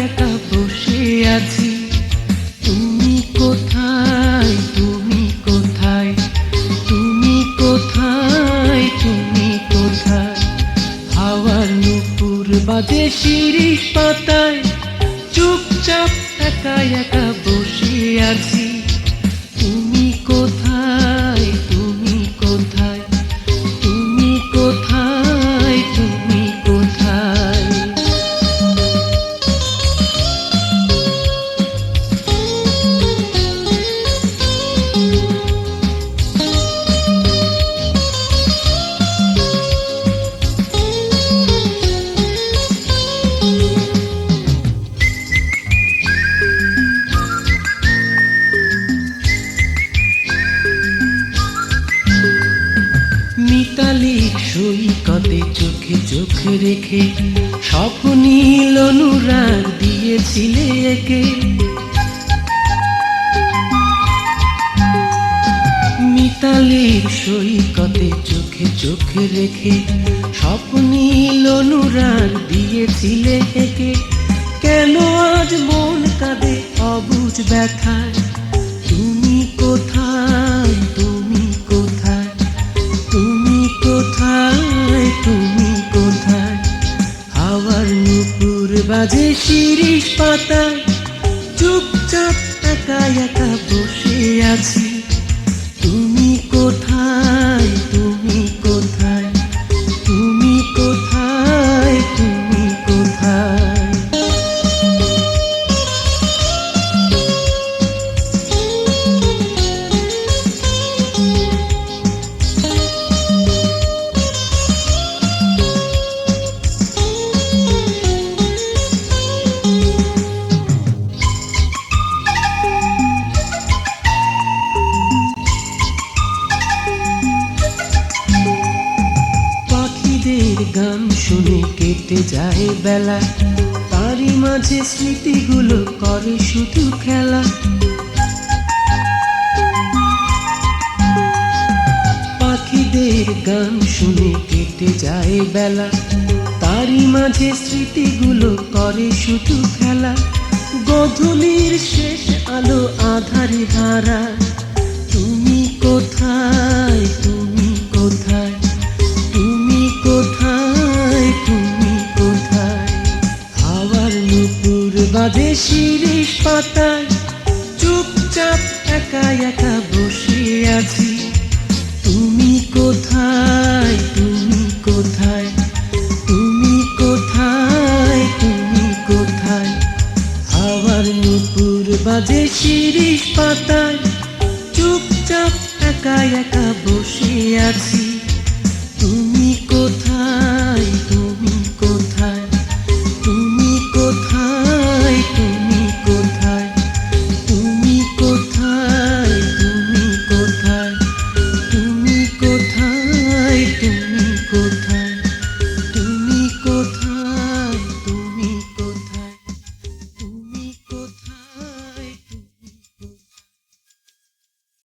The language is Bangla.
একা বসে আছি। তুমি কোথায়, তুমি কোথায়, তুমি কোথায়, তুমি কোথায়? হাওয়ার নুপুর বাজে শিরিষ পাতায়, চুপচাপ একা একা বসে আছি। তুমি কোথায়, তুমি কোথায়, তুমি কোথায়, তুমি কোথায়? মিতালির সৈকতে চোখে চোখ রেখে স্বপ্নীল অনুরাগ দিয়েছিলে একে। মিতালির সৈকতে চোখে চোখ রেখে স্বপ্নীল অনুরাগ দিয়েছিলে একে। কেন আজ মন কাঁদে অবুঝ ব্যথায়? তুমি কোথায়, তুমি কোথায়, তুমি কোথায়, তুমি কোথায়? হাওয়ার নুপুর বাজে শিরিষ পাতায়, চুপচাপ একা একা বসে আছি। তুমি কোথায়, তুমি কোথায়, তুমি কোথায়, তুমি কোথায়? গান শুনে কেটে যায় বেলা, তারই মাঝে স্মৃতিগুলো করে শুধু খেলা। পাখিদের গান শুনে কেটে যায় বেলা, তারই মাঝে স্মৃতিগুলো করে শুধু খেলা। গধূলির শেষ আলো আধারে হারা, তুমি কোথায়, তুমি কোথায়, তুমি কোথায়, তুমি কোথায়? হাওয়ার নুপুর বাজে শিরিষ পাতায়, চুপচাপ একা একা বসে আছি। তুমি কোথায়, তুমি কোথায়, তুমি কোথায়, তুমি কোথায়? হাওয়ার নুপুর বাজে শিরিষ পাতায়, চুপচাপ একা একা বসে আছি।